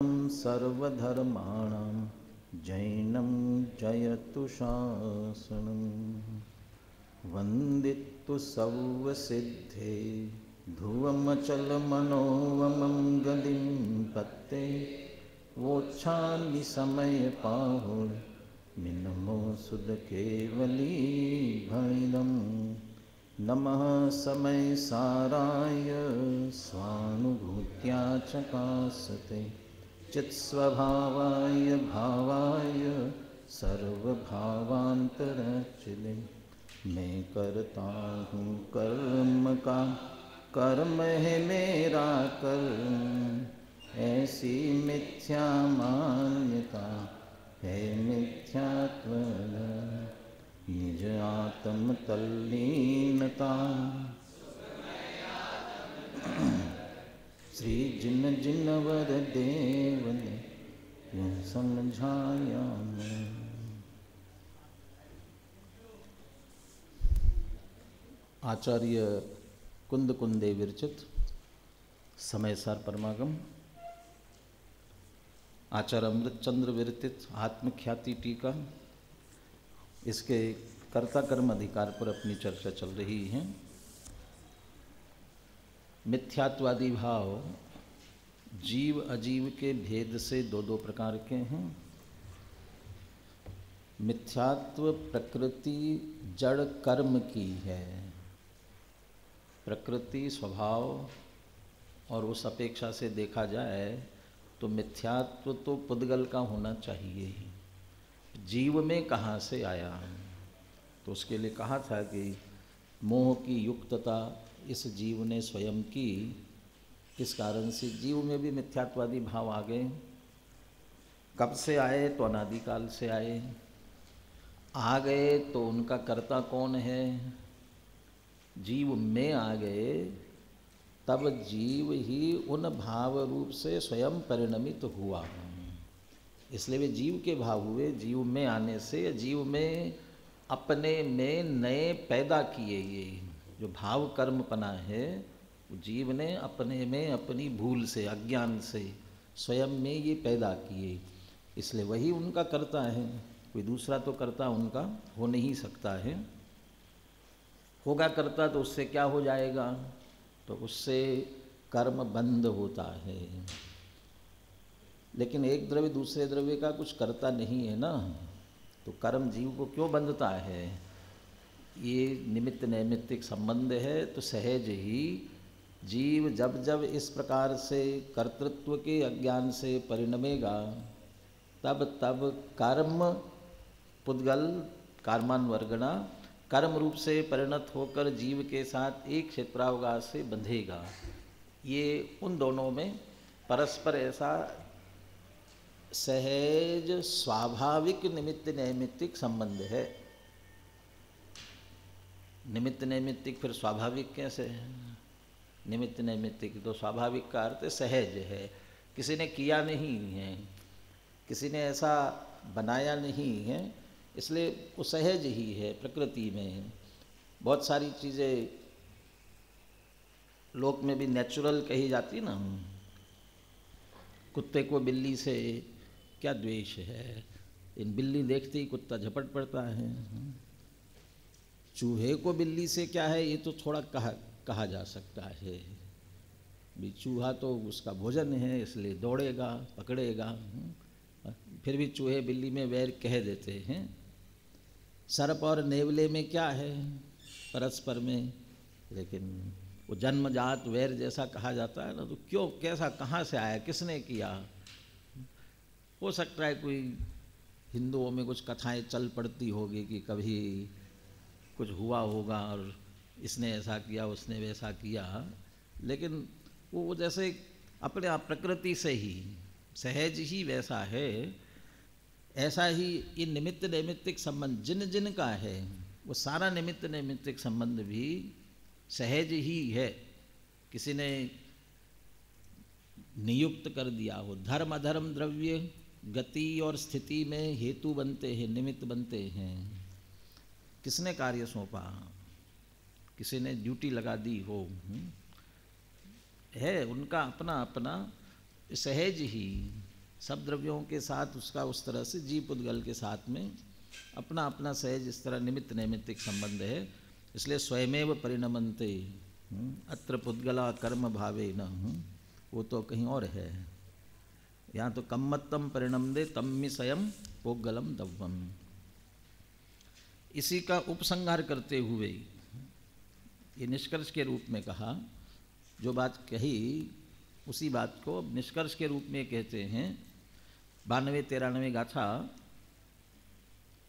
सर्वधर्माणां जैनं जयतु शासनं वन्दितु सर्वसिद्धे ध्रुवमचलमनोवमं गतिं पत्ते वोच्छामि समयपाहुर्मिनमो सुधकेवली भैरं नमः समय साराय स्वानुभूत्या चकासते चित्स्वभावाय भावाय सर्वभावान्तरचिले मैं करता हूँ कर्म का कर्म है मेरा कर्म ऐसी मिथ्या मान्यता है मिथ्यात्व निज आत्म तल्लीनता श्री जिन जिन वर देव ने यूं समझाया मैं। आचार्य कुंद कुंदे विरचित समय सार परमागम आचार्य अमृतचंद्र विरचित आत्मख्याति टीका, इसके कर्ता कर्म अधिकार पर अपनी चर्चा चल रही है। मिथ्यात्वादी भाव जीव अजीव के भेद से दो दो प्रकार के हैं। मिथ्यात्व प्रकृति जड़ कर्म की है, प्रकृति स्वभाव और उस अपेक्षा से देखा जाए तो मिथ्यात्व तो पुद्गल का होना चाहिए ही, जीव में कहाँ से आया। तो उसके लिए कहा था कि मोह की युक्तता इस जीव ने स्वयं की, इस कारण से जीव में भी मिथ्यात्वादी भाव आ गए। कब से आए तो अनादिकाल से आए, आ गए तो उनका कर्ता कौन है, जीव में आ गए तब जीव ही उन भाव रूप से स्वयं परिणमित हुआ। इसलिए वे जीव के भाव हुए। जीव में आने से जीव में अपने में नए पैदा किए, ये जो भाव कर्मपना है वो जीव ने अपने में अपनी भूल से अज्ञान से स्वयं में ये पैदा किए, इसलिए वही उनका कर्ता है। कोई दूसरा तो कर्ता उनका हो नहीं सकता है। होगा कर्ता तो उससे क्या हो जाएगा, तो उससे कर्म बंद होता है। लेकिन एक द्रव्य दूसरे द्रव्य का कुछ कर्ता नहीं है ना, तो कर्म जीव को क्यों बंधता है। ये निमित्त नैमित्तिक संबंध है। तो सहज ही जीव जब जब इस प्रकार से कर्तृत्व के अज्ञान से परिणमेगा तब तब कर्म पुद्गल कर्मान्वर्गणा कर्म रूप से परिणत होकर जीव के साथ एक क्षेत्रावकाश से बंधेगा। ये उन दोनों में परस्पर ऐसा सहज स्वाभाविक निमित्त नैमित्तिक संबंध है। निमित्त नैमित्तिक फिर स्वाभाविक कैसे है। निमित्त नैमित्तिक तो स्वाभाविक का अर्थ सहज है, किसी ने किया नहीं है, किसी ने ऐसा बनाया नहीं है, इसलिए वो सहज ही है। प्रकृति में बहुत सारी चीज़ें लोक में भी नेचुरल कही जाती ना। कुत्ते को बिल्ली से क्या द्वेष है, इन बिल्ली देखते ही कुत्ता झपट पड़ता है। चूहे को बिल्ली से क्या है, ये तो थोड़ा कहा जा सकता है भी, चूहा तो उसका भोजन है इसलिए दौड़ेगा पकड़ेगा। फिर भी चूहे बिल्ली में वैर कह देते हैं। सर्प और नेवले में क्या है, परस्पर में, लेकिन वो जन्मजात वैर जैसा कहा जाता है ना, तो क्यों, कैसा, कहाँ से आया, किसने किया। हो सकता है कोई हिंदुओं में कुछ कथाएं चल पड़ती होगी कि कभी कुछ हुआ होगा और इसने ऐसा किया उसने वैसा किया, लेकिन वो जैसे अपने आप प्रकृति से ही सहज ही वैसा है। ऐसा ही ये निमित्त नैमित्तिक संबंध जिन जिन का है, वो सारा निमित्त नैमित्तिक संबंध भी सहज ही है। किसी ने नियुक्त कर दिया हो, धर्म अधर्म द्रव्य गति और स्थिति में हेतु बनते हैं, निमित्त बनते हैं। किसने कार्य सौंपा, किसी ने ड्यूटी लगा दी हो, है उनका अपना अपना सहज ही सब द्रव्यों के साथ उसका उस तरह से जीव पुद्गल के साथ में अपना अपना सहज इस तरह निमित्त नैमित्तिक संबंध है। इसलिए स्वयमेव परिणमन्ते अत्र पुद्गला कर्म भावे न, वो तो कहीं और है। यहाँ तो कम्मत्तम परिणमदे तम्मि स्वयं पोगलम दव्वम। इसी का उपसंहार करते हुए ये निष्कर्ष के रूप में कहा, जो बात कही उसी बात को अब निष्कर्ष के रूप में कहते हैं। 92-93 गाथा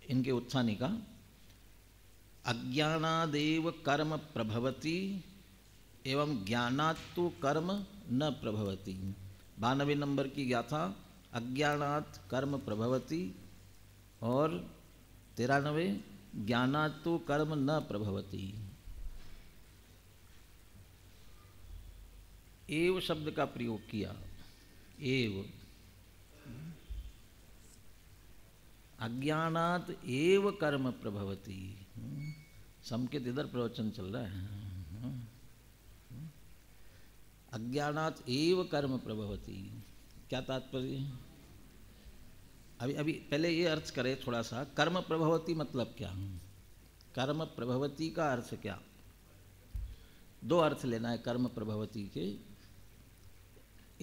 इनके उत्थानी का, अज्ञानादेव कर्म प्रभवति एवं ज्ञानात्तु कर्म न प्रभवति। 92 नंबर की गाथा अज्ञानात् कर्म प्रभवति और 93 ज्ञानात्तु कर्म न प्रभवति। एव शब्द का प्रयोग किया। एव, अज्ञानात् एव कर्म प्रभवति। संकेत इधर प्रवचन चल रहा है। अज्ञानात् एव कर्म प्रभवति, क्या तात्पर्य? अभी पहले ये अर्थ करें थोड़ा सा। कर्म प्रभवति मतलब क्या? कर्म प्रभवति का अर्थ क्या? दो अर्थ लेना है कर्म प्रभवति के।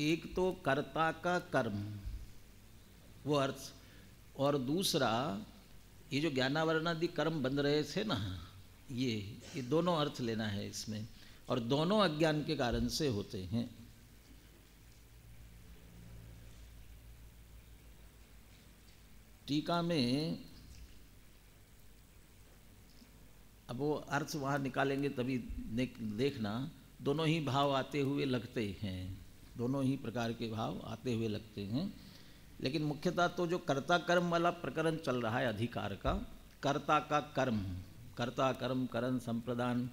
एक तो कर्ता का कर्म, वो अर्थ, और दूसरा ये जो ज्ञानावरणादि कर्म बन रहे थे ना, ये दोनों अर्थ लेना है इसमें, और दोनों अज्ञान के कारण से होते हैं। टीका में अब वो अर्थ वहाँ निकालेंगे तभी देखना, दोनों ही भाव आते हुए लगते हैं, दोनों ही प्रकार के भाव आते हुए लगते हैं। लेकिन मुख्यतः तो जो कर्ता कर्म वाला प्रकरण चल रहा है अधिकार का, कर्ता का कर्म, कर्ता कर्म करण संप्रदान,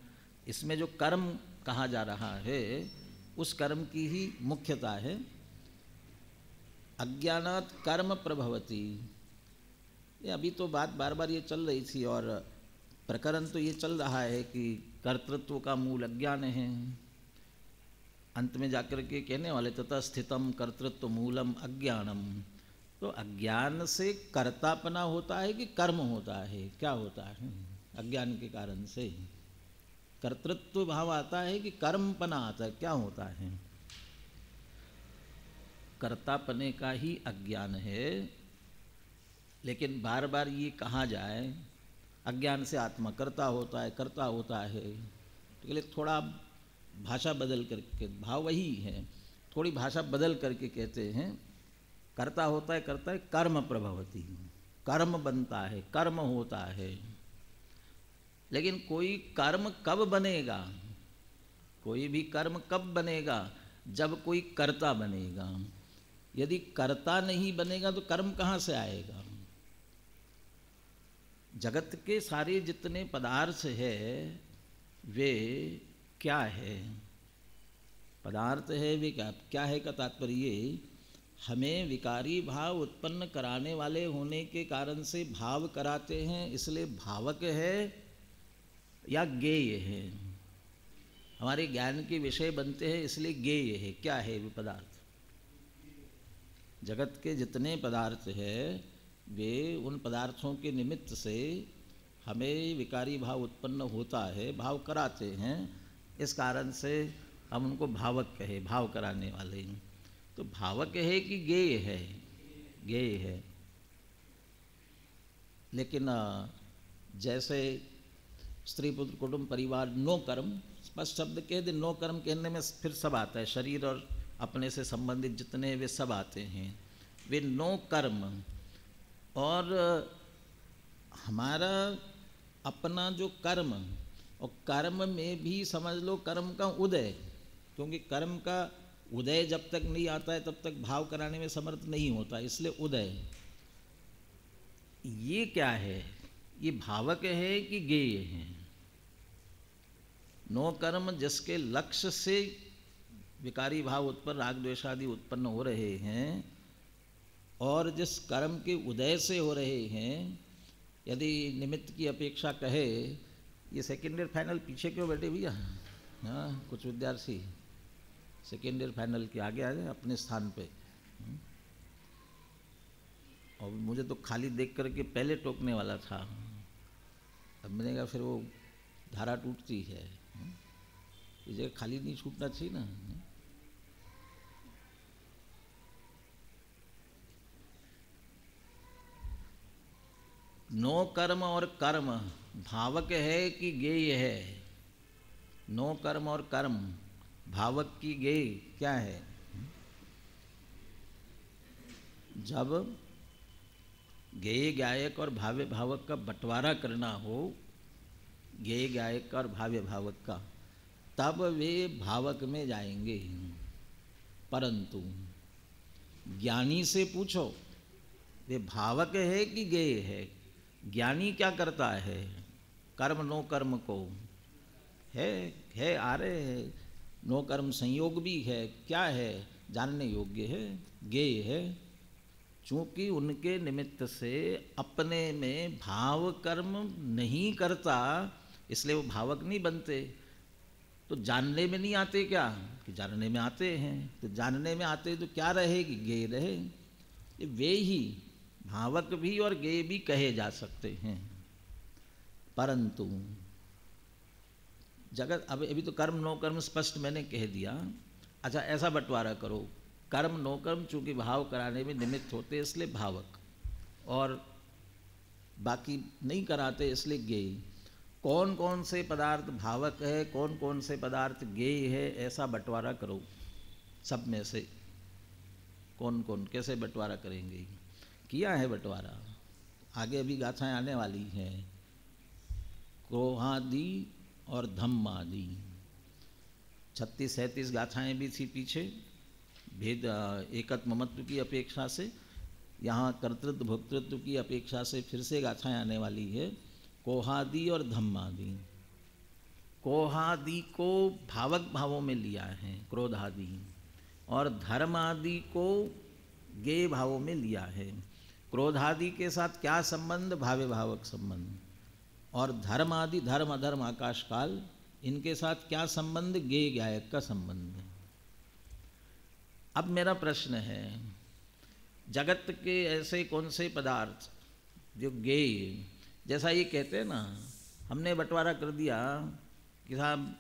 इसमें जो कर्म कहा जा रहा है उस कर्म की ही मुख्यता है। अज्ञानात् कर्म प्रभवति, ये अभी तो बात बार बार ये चल रही थी, और प्रकरण तो ये चल रहा है कि कर्तृत्व का मूल अज्ञान है। अंत में जाकर के कहने वाले तथा स्थितम कर्तृत्व मूलम अज्ञानम, तो अज्ञान से कर्तापना होता है कि कर्म होता है? क्या होता है? अज्ञान के कारण से कर्तृत्व भाव आता है कि कर्मपना आता है? क्या होता है? कर्तापने का ही अज्ञान है। लेकिन बार बार ये कहा जाए अज्ञान से आत्मा कर्ता होता है, कर्ता होता है, तो लिए थोड़ा भाषा बदल करके, भाव वही है, थोड़ी भाषा बदल करके कहते हैं कर्ता होता है, करता है, कर्म प्रभवति, कर्म बनता है, कर्म होता है। लेकिन कोई कर्म कब बनेगा? कोई भी कर्म कब बनेगा? जब कोई कर्ता बनेगा। यदि कर्ता नहीं बनेगा तो कर्म कहाँ से आएगा? जगत के सारे जितने पदार्थ है वे क्या है? पदार्थ है वे क्या है का तात्पर्य हमें विकारी भाव उत्पन्न कराने वाले होने के कारण से भाव कराते हैं, इसलिए भावक है या गेय है? हमारे ज्ञान के विषय बनते हैं इसलिए गेय है। क्या है वे पदार्थ? जगत के जितने पदार्थ है वे उन पदार्थों के निमित्त से हमें विकारी भाव उत्पन्न होता है, भाव कराते हैं। इस कारण से हम उनको भावक कहे, भाव कराने वाले। तो भावक है कि गेय है? गेय है। लेकिन जैसे स्त्री पुत्र कुटुंब परिवार नो कर्म, स्पष्ट शब्द कह दे, नो कर्म कहने में फिर सब आता है, शरीर और अपने से संबंधित जितने वे सब आते हैं, वे नो कर्म। और हमारा अपना जो कर्म, और कर्म में भी समझ लो कर्म का उदय, क्योंकि कर्म का उदय जब तक नहीं आता है तब तक भाव कराने में समर्थ नहीं होता, इसलिए उदय। ये क्या है? ये भावक है कि गेय है? नो कर्म जिसके लक्ष्य से विकारी भाव उत्पन्न, राग द्वेषादि उत्पन्न हो रहे हैं, और जिस कर्म के उदय से हो रहे हैं, यदि निमित्त की अपेक्षा कहे, ये सेकेंड ईयर फाइनल पीछे क्यों बैठे भैया? हाँ, कुछ विद्यार्थी सेकेंड ईयर फाइनल के आगे आ जाए अपने स्थान पे। और मुझे तो खाली देख करके पहले टोकने वाला था। अब मैंने कहा फिर वो धारा टूटती है, ये जगह खाली नहीं छूटना चाहिए ना। नो कर्म और कर्म भावक है कि गेय है? नो कर्म और कर्म भावक की गेय क्या है? जब गेय गायक और भाव्य भावक का बंटवारा करना हो, गेय गायक और भाव्य भावक का, तब वे भावक में जाएंगे। परंतु ज्ञानी से पूछो वे भावक है कि गेय है। ज्ञानी क्या करता है? कर्म नो कर्म को है आ रहे है, नो कर्म संयोग भी है, क्या है जानने योग्य है, गेय है। चूंकि उनके निमित्त से अपने में भाव कर्म नहीं करता, इसलिए वो भावक नहीं बनते। तो जानने में नहीं आते क्या? कि जानने में आते हैं। तो जानने में आते तो क्या रहेगी? गेय रहे। ये वे ही भावक भी और गेय भी कहे जा सकते हैं। परंतु जगत अब अभी तो कर्म नो कर्म स्पष्ट मैंने कह दिया। अच्छा ऐसा बंटवारा करो, कर्म नो कर्म चूंकि भाव कराने में निमित्त होते इसलिए भावक, और बाकी नहीं कराते इसलिए गेय। कौन कौन से पदार्थ भावक है, कौन कौन से पदार्थ गेय है, ऐसा बंटवारा करो सब में से। कौन कौन कैसे बंटवारा करेंगे? किया है बंटवारा, आगे अभी गाथाएं आने वाली हैं। क्रोहादि और धम्मादि 36-37 गाथाएं भी थी पीछे, भेद एकत्व ममत्व की अपेक्षा से। यहाँ कर्तृत्व भोक्तृत्व की अपेक्षा से फिर से गाथाएं आने वाली है। कोहादि और धम्मादि। कोहादि को भावक भावों में लिया है, क्रोधादि, और धर्मादि को गेय भावों में लिया है। क्रोधादि के साथ क्या संबंध? भाव्य भावक संबंध। और धर्मादि, धर्म अधर्म आकाश काल, इनके साथ क्या संबंध? गेय गायक का संबंध। अब मेरा प्रश्न है, जगत के ऐसे कौन से पदार्थ जो गेय, जैसा ये कहते हैं ना, हमने बंटवारा कर दिया कि साहब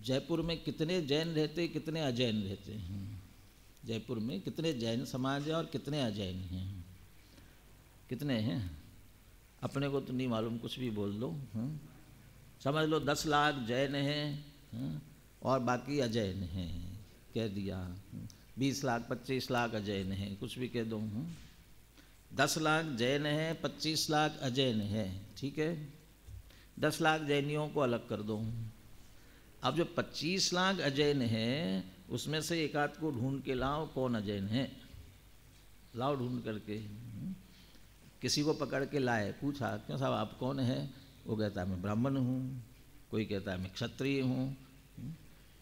जयपुर में कितने जैन रहते, कितने अजैन रहते हैं। जयपुर में कितने जैन समाज है और कितने अजैन हैं? कितने हैं? अपने को तो नहीं मालूम, कुछ भी बोल दो। समझ लो 10 लाख जैन हैं और बाकी अजैन हैं, कह दिया। 20 लाख 25 लाख अजैन हैं, कुछ भी कह दो। 10 लाख जैन हैं, 25 लाख अजैन हैं, ठीक है। 10 लाख जैनियों को अलग कर दो। अब जो 25 लाख अजैन हैं उसमें से एक आध को ढूंढ के लाओ, कौन अजैन है, लाओ ढूंढ करके। किसी को पकड़ के लाए, पूछा क्यों साहब आप कौन है? वो कहता है मैं ब्राह्मण हूँ, कोई कहता है मैं क्षत्रिय हूँ।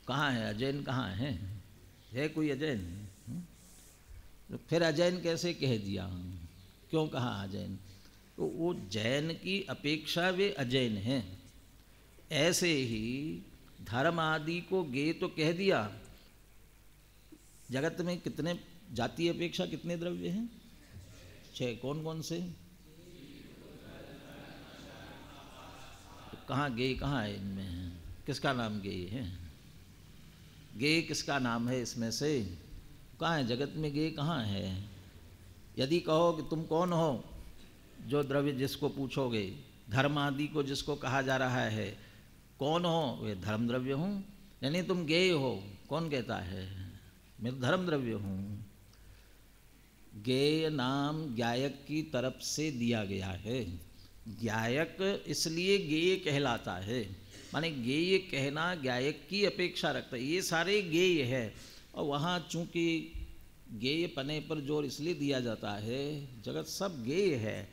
कहाँ है अजैन? कहाँ है कोई अजैन? तो फिर अजैन कैसे कह दिया? क्यों कहा अजैन? तो वो जैन की अपेक्षा वे अजैन हैं। ऐसे ही धर्म आदि को गेय तो कह दिया। जगत में कितने जाति अपेक्षा कितने द्रव्य हैं? 6। कौन कौन से? तो कहाँ गेय कहाँ है इनमें? किसका नाम गेय है? गेय किसका नाम है इसमें से? कहाँ है जगत में गेय? कहाँ है? यदि कहो कि तुम कौन हो, जो द्रव्य जिसको पूछोगे, धर्म आदि को जिसको कहा जा रहा है, कौन हो? वे धर्म द्रव्य हूँ। यानी तुम गेय हो। कौन कहता है? मैं तो धर्म द्रव्य हूँ। गेय नाम गायक की तरफ से दिया गया है। गायक इसलिए गेय कहलाता है, माने गेय कहना गायक की अपेक्षा रखता है। ये सारे गेय है, और वहाँ चूँकि गेय पने पर जोर इसलिए दिया जाता है, जगत सब गेय है।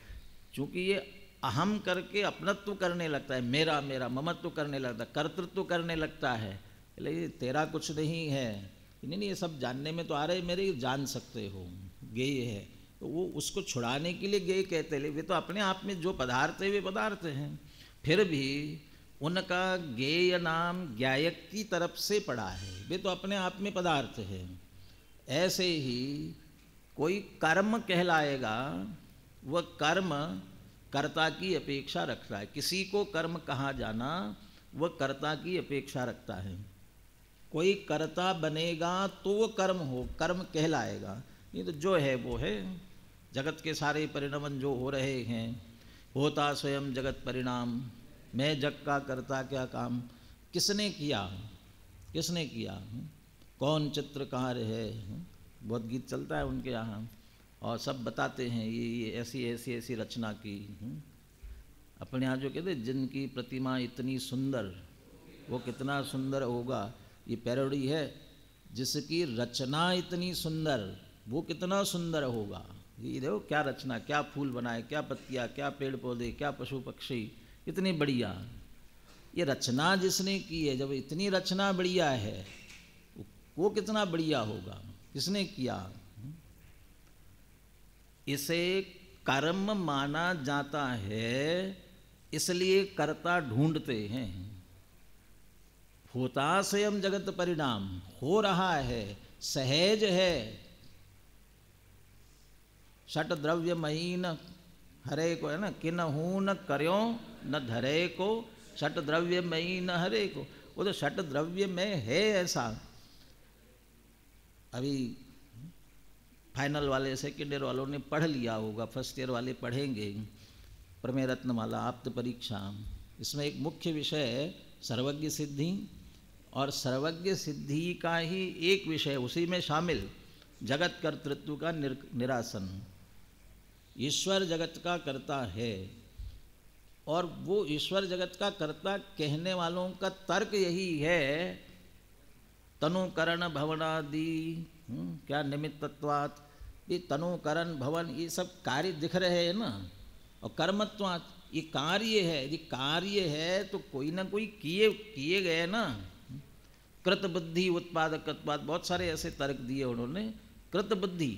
चूँकि ये अहम करके अपनत्व करने लगता है, मेरा मेरा ममत्व करने लगता है, कर्तृत्व करने लगता है। इसलिए तेरा कुछ नहीं है, नहीं ये सब जानने में तो आ रहे, मेरे जान सकते हो, गेय है। तो वो उसको छुड़ाने के लिए गेय कहते हैं। वे तो अपने आप में जो पदार्थ है वे पदार्थ हैं, फिर भी उनका गेय नाम गायक की तरफ से पड़ा है। वे तो अपने आप में पदार्थ है। ऐसे ही कोई कर्म कहलाएगा, वह कर्म कर्ता की अपेक्षा रखता है। किसी को कर्म कहा जाना वह कर्ता की अपेक्षा रखता है। कोई कर्ता बनेगा तो वो कर्म कहलाएगा। नहीं तो जो है वो है। जगत के सारे परिणमन जो हो रहे हैं, होता स्वयं जगत परिणाम, मैं जग का करता क्या काम, किसने किया, किसने किया, कौन चित्रकार है, बहुत गीत चलता है उनके यहाँ और सब बताते हैं ये ऐसी ऐसी ऐसी रचना की। अपने यहाँ जो कहते जिनकी प्रतिमा इतनी सुंदर वो कितना सुंदर होगा, ये पैरोडी है। जिसकी रचना इतनी सुंदर वो कितना सुंदर होगा। ये देखो क्या रचना, क्या फूल बनाए, क्या पत्तियाँ, क्या पेड़ पौधे, क्या पशु पक्षी, इतनी बढ़िया। ये रचना जिसने की है, जब इतनी रचना बढ़िया है वो कितना बढ़िया होगा, किसने किया। इसे कर्म माना जाता है, इसलिए कर्ता ढूंढते हैं। होता स्वयं जगत परिणाम, हो रहा है, सहज है। षट द्रव्य महीन हरे को है ना, किन हूँ न कर्यो न धरे को, षट द्रव्य महीन हरे को। वो तो षट द्रव्य में है ऐसा। अभी फाइनल वाले सेकेंड ईयर वालों ने पढ़ लिया होगा, फर्स्ट ईयर वाले पढ़ेंगे प्रमेय रत्नमाला आप्त परीक्षा। इसमें एक मुख्य विषय है सर्वज्ञ सिद्धि, और सर्वज्ञ सिद्धि का ही एक विषय उसी में शामिल जगत कर्तृत्व का निरासन। ईश्वर जगत का कर्ता है, और वो ईश्वर जगत का कर्ता कहने वालों का तर्क यही है, तनु करण भवनादि क्या निमित्तत्वात्, ये तनु करण भवन ये सब कार्य दिख रहे हैं ना, और कर्मत्वात् ये कार्य है। यदि कार्य है तो कोई ना कोई किए गए ना। कृत बुद्धि उत्पादकत्वात्, बहुत सारे ऐसे तर्क दिए उन्होंने। कृत बुद्धि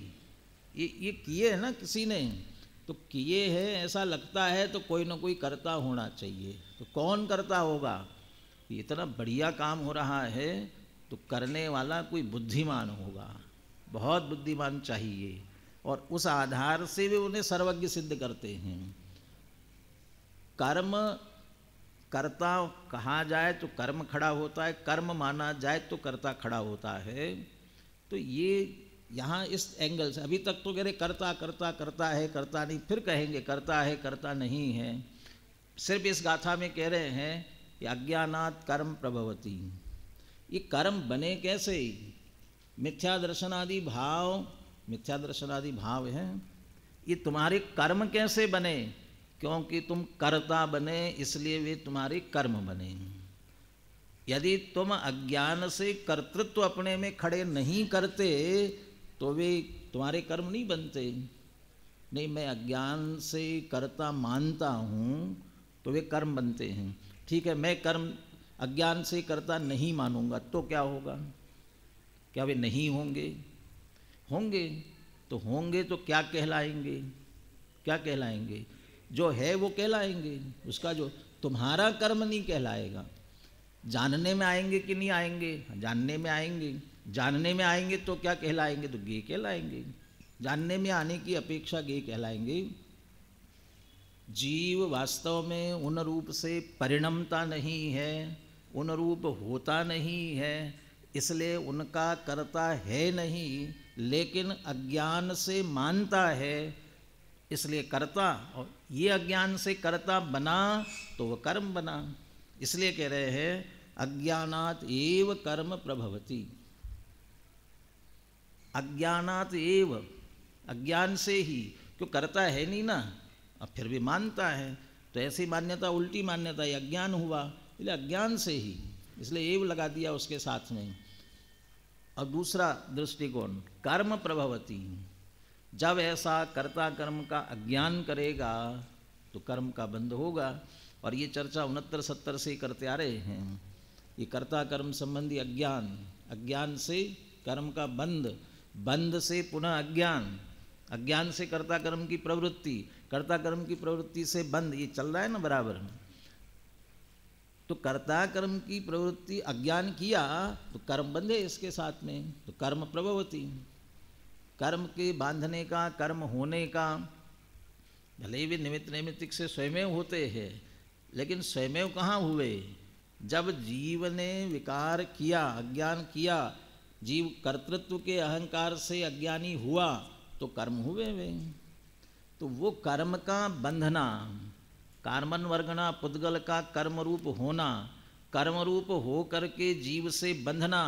ये किए है ना किसी ने, तो किए है ऐसा लगता है तो कोई ना कोई कर्ता होना चाहिए। तो कौन कर्ता होगा। इतना बढ़िया काम हो रहा है तो करने वाला कोई बुद्धिमान होगा, बहुत बुद्धिमान चाहिए, और उस आधार से वे उन्हें सर्वज्ञ सिद्ध करते हैं। कर्म कर्ता कहा जाए तो कर्म खड़ा होता है, कर्म माना जाए तो कर्ता खड़ा होता है। तो ये यहाँ इस एंगल से, अभी तक तो कह रहे कर्ता कर्ता करता है, करता नहीं, फिर कहेंगे करता है करता नहीं है। सिर्फ इस गाथा में कह रहे हैं कि अज्ञानात् कर्म प्रभवति। ये कर्म बने कैसे, मिथ्या दर्शनादि भाव, मिथ्या दर्शनादि भाव है, ये तुम्हारे कर्म कैसे बने, क्योंकि तुम कर्ता बने इसलिए वे तुम्हारे कर्म बने। यदि तुम अज्ञान से कर्तृत्व अपने में खड़े नहीं करते तो वे तुम्हारे कर्म नहीं बनते। नहीं, मैं अज्ञान से कर्ता मानता हूँ तो वे कर्म बनते हैं। ठीक है, मैं कर्म अज्ञान से कर्ता नहीं मानूंगा तो क्या होगा, क्या वे नहीं होंगे, होंगे। तो होंगे तो क्या कहलाएंगे, क्या कहलाएंगे, जो है वो कहलाएंगे। उसका जो तुम्हारा कर्म नहीं कहलाएगा। जानने में आएंगे कि नहीं आएंगे, जानने में आएंगे। जानने में आएंगे तो क्या कहलाएंगे, तो गे कहलाएंगे। जानने में आने की अपेक्षा गे कहलाएंगे। जीव वास्तव में उन रूप से परिणमता नहीं है, उन रूप होता नहीं है, इसलिए उनका कर्ता है नहीं, लेकिन अज्ञान से मानता है इसलिए कर्ता। और ये अज्ञान से कर्ता बना तो वह कर्म बना। इसलिए कह रहे हैं अज्ञानात् एव कर्म प्रभवति। अज्ञानात् एव, अज्ञान से ही, क्यों करता है नहीं ना, अब फिर भी मानता है। तो ऐसी मान्यता उल्टी मान्यता, ये अज्ञान हुआ, इसलिए अज्ञान से ही, इसलिए एव लगा दिया उसके साथ में। और दूसरा दृष्टिकोण कर्म प्रभवति, जब ऐसा कर्ता कर्म का अज्ञान करेगा तो कर्म का बंध होगा। और ये चर्चा 69-70 से करते आ रहे हैं। ये कर्ता कर्म संबंधी अज्ञान, अज्ञान से कर्म का बंध, बंध से पुनः अज्ञान, अज्ञान से कर्ता कर्म की प्रवृत्ति, कर्ता कर्म की प्रवृत्ति से बंध, ये चल रहा है ना बराबर। तो कर्ता कर्म की प्रवृत्ति अज्ञान किया तो कर्म बंधे इसके साथ में, तो कर्म प्रभवती। कर्म के बांधने का, कर्म होने का, भले ही भी निमित्त नैमित्तिक से स्वयं होते हैं, लेकिन स्वयं कहाँ हुए? जब जीव ने विकार किया, अज्ञान किया, जीव कर्तृत्व के अहंकार से अज्ञानी हुआ, तो कर्म हुए वे। तो वो कर्म का बंधना, कार्मन वर्गना पुद्गल का कर्म रूप होना, कर्म रूप हो करके जीव से बंधना,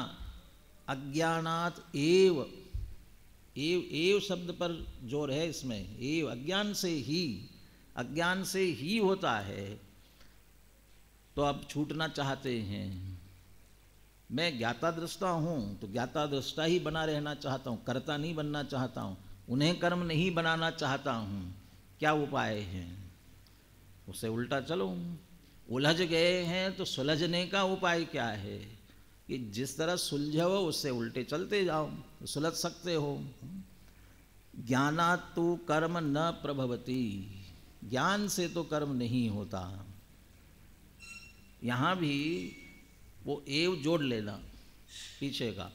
अज्ञानात एव, एव शब्द पर जोर है इसमें, एव अज्ञान से ही, अज्ञान से ही होता है। तो अब छूटना चाहते हैं, मैं ज्ञाता दृष्टा हूँ तो ज्ञाता दृष्टा ही बना रहना चाहता हूँ, कर्ता नहीं बनना चाहता हूँ, उन्हें कर्म नहीं बनाना चाहता हूँ। क्या उपाय है? उससे उल्टा चलो। उलझ गए हैं तो सुलझने का उपाय क्या है? कि जिस तरह सुलझे हो उससे उल्टे चलते जाओ, सुलझ सकते हो। ज्ञानात् तु कर्म न प्रभवति, ज्ञान से तो कर्म नहीं होता। यहाँ भी वो एव जोड़ लेना पीछे का।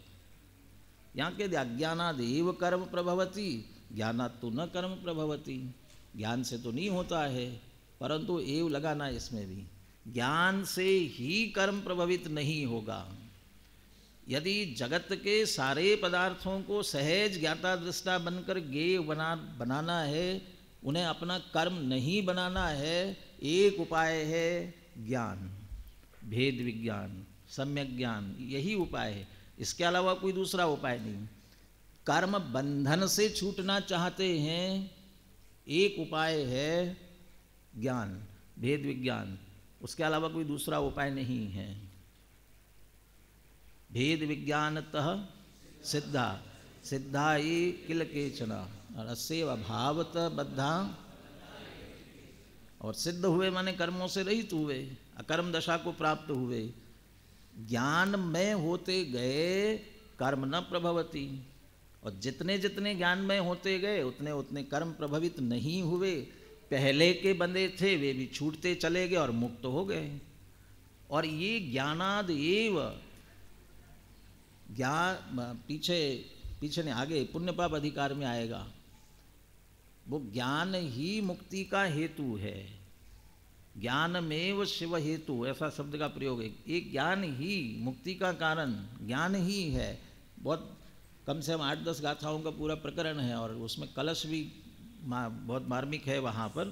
यहाँ के अज्ञानाद् एव कर्म प्रभवति, ज्ञानात् तु न कर्म प्रभवति। ज्ञान से तो नहीं होता है, परंतु एव लगाना इसमें भी, ज्ञान से ही कर्म प्रभावित नहीं होगा। यदि जगत के सारे पदार्थों को सहज ज्ञाता दृष्टा बनकर ज्ञेय बनाना है, उन्हें अपना कर्म नहीं बनाना है, एक उपाय है ज्ञान, भेद विज्ञान, सम्यक ज्ञान, यही उपाय है। इसके अलावा कोई दूसरा उपाय नहीं। कर्म बंधन से छूटना चाहते हैं, एक उपाय है ज्ञान, भेद विज्ञान, उसके अलावा कोई दूसरा उपाय नहीं है। भेद विज्ञानतः सिद्धा, सिद्धा ये किल केचना, और अस्यैव अभावतः बद्धा। और सिद्ध हुए माने कर्मों से रहित हुए, अकर्म दशा को प्राप्त हुए। ज्ञान में होते गए कर्म न प्रभवती, और जितने जितने ज्ञान में होते गए उतने उतने कर्म प्रभावित नहीं हुए। पहले के बंधे थे वे भी छूटते चले गए और मुक्त हो गए। और ये ज्ञानाद एव, ज्ञान पीछे ने आगे पुण्य पाप अधिकार में आएगा, वो ज्ञान ही मुक्ति का हेतु है। ज्ञानमेव शिव हेतु, ऐसा शब्द का प्रयोग है। एक ज्ञान ही मुक्ति का कारण, ज्ञान ही है। बहुत कम से कम 8-10 गाथाओं का पूरा प्रकरण है, और उसमें कलश भी बहुत मार्मिक है वहाँ पर।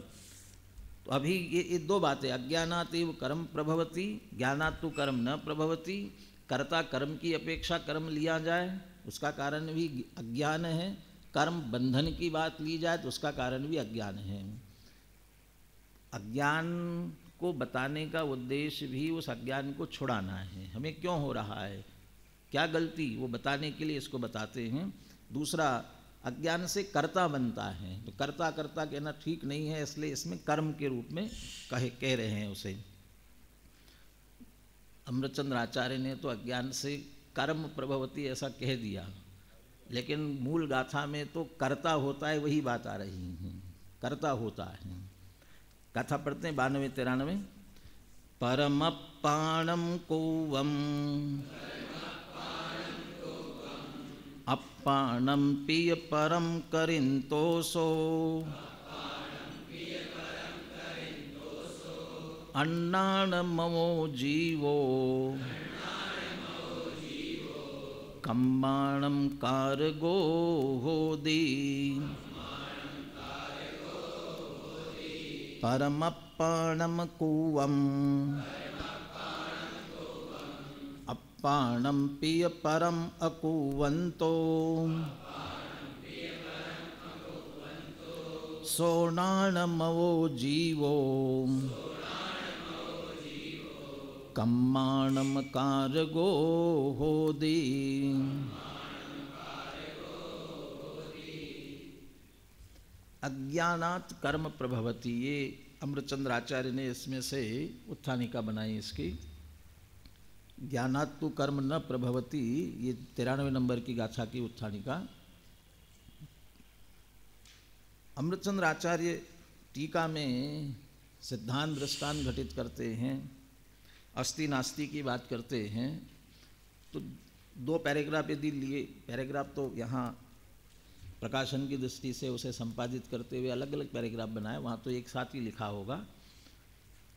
तो अभी ये दो बातें, अज्ञानात् एव कर्म प्रभवति, ज्ञानात् तु कर्म न प्रभवति। कर्ता कर्म की अपेक्षा कर्म लिया जाए उसका कारण भी अज्ञान है, कर्म बंधन की बात ली जाए तो उसका कारण भी अज्ञान है। अज्ञान को बताने का उद्देश्य भी उस अज्ञान को छुड़ाना है। हमें क्यों हो रहा है, क्या गलती, वो बताने के लिए इसको बताते हैं। दूसरा, अज्ञान से कर्ता बनता है, तो कर्ता कर्ता कहना ठीक नहीं है, इसलिए इसमें कर्म के रूप में कह रहे हैं उसे। अमृतचंद्र आचार्य ने तो अज्ञान से कर्म प्रभवती ऐसा कह दिया, लेकिन मूल गाथा में तो कर्ता होता है, वही बात आ रही है, कर्ता होता है। गाथा पढ़ते हैं 92-93। परमप्पाणम कोवम अप्पाणम पिय परम करिंतोसो अन्नाणमो जीवो कम्माणम कारगो होदि। परमप्पाणम कुवम अप्पाणम पिय परम अकुवंतो सोनाणमवो जीवो कम्माणम कारगो होदि। अज्ञानात् कर्म प्रभवती, ये अमृतचंद्र आचार्य ने इसमें से उत्थानिका बनाई इसकी। ज्ञानात् तु कर्म न प्रभवती, ये 93 नंबर की गाथा की उत्थानिका। अमृतचंद्र आचार्य टीका में सिद्धांत दृष्टांत घटित करते हैं, अस्ति नास्ति की बात करते हैं। तो 2 पैराग्राफ यदि लिए, पैराग्राफ तो यहाँ प्रकाशन की दृष्टि से उसे संपादित करते हुए अलग अलग पैराग्राफ बनाए, वहाँ तो एक साथ ही लिखा होगा।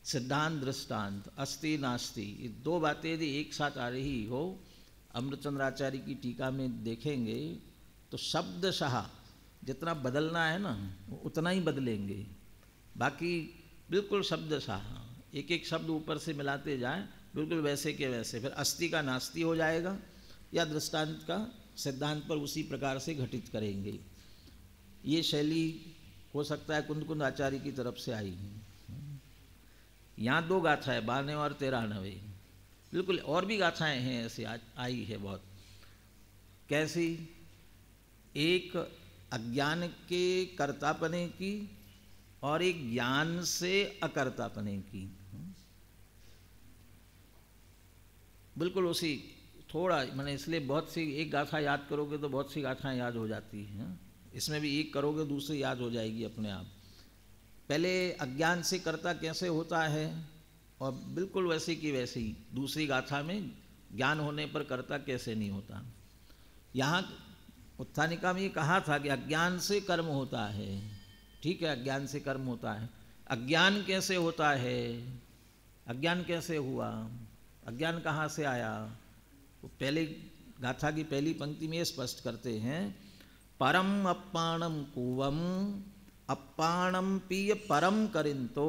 सिद्धांत दृष्टांत, अस्ति नास्ति, ये दो बातें यदि एक साथ आ रही हो, अमृतचंद्र आचार्य की टीका में देखेंगे तो शब्दशः जितना बदलना है ना उतना ही बदलेंगे, बाकी बिल्कुल शब्दशः एक एक शब्द ऊपर से मिलाते जाएं बिल्कुल वैसे के वैसे, फिर अस्ति का नास्ति हो जाएगा या दृष्टांत का सिद्धांत पर उसी प्रकार से घटित करेंगे। ये शैली हो सकता है कुंद कुंद आचार्य की तरफ से आई। यहाँ दो गाथाएं 92 और 93, बिल्कुल और भी गाथाएं हैं ऐसे आई है बहुत। कैसी? एक अज्ञान के कर्तापने की और एक ज्ञान से अकर्तापने की, बिल्कुल उसी थोड़ा मैंने इसलिए बहुत सी, एक गाथा याद करोगे तो बहुत सी गाथाएं याद हो जाती हैं, इसमें भी एक करोगे दूसरी याद हो जाएगी अपने आप। पहले अज्ञान से कर्ता कैसे होता है और बिल्कुल वैसे की वैसे ही दूसरी गाथा में ज्ञान होने पर कर्ता कैसे नहीं होता। यहाँ उत्थानिका में ये कहा था कि अज्ञान से कर्म होता है, ठीक है, अज्ञान से कर्म होता है। अज्ञान कैसे होता है, अज्ञान कैसे हुआ, अज्ञान कहाँ से आया? वो पहले गाथा की पहली पंक्ति में ये स्पष्ट करते हैं, परम अप्पाणम कूवम अप्पाणम पीय परम करिंतो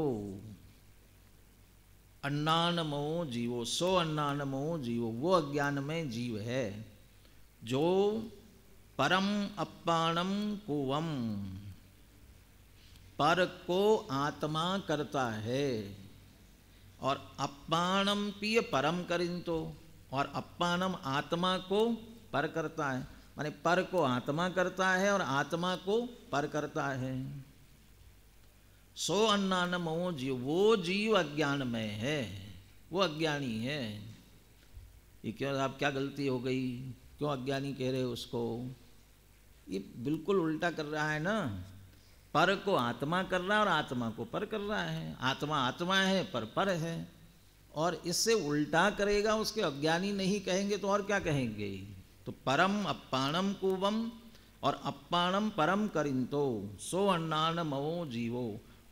अन्नानमो जीवो, सो अन्नानमो जीवो, वो अज्ञान में जीव है जो परम अप्पाणम कूवम, पर को आत्मा करता है, और अप्पाणम पीय परम करिंतो, और अप्पाणम आत्मा को पर करता है, माने पर को आत्मा करता है और आत्मा को पर करता है। सो अन्नानमो जीव, वो जीव अज्ञान में है, वो अज्ञानी है। ये क्यों आप, क्या गलती हो गई, क्यों अज्ञानी कह रहे हो उसको? ये बिल्कुल उल्टा कर रहा है ना, पर को आत्मा कर रहा है और आत्मा को पर कर रहा है। आत्मा आत्मा है, पर है, और इससे उल्टा करेगा उसके अज्ञानी नहीं कहेंगे तो और क्या कहेंगे? तो परम अप्पाणम कूवम और अप्पाणम परम करिंतो, सो अन्नानमो जीवो,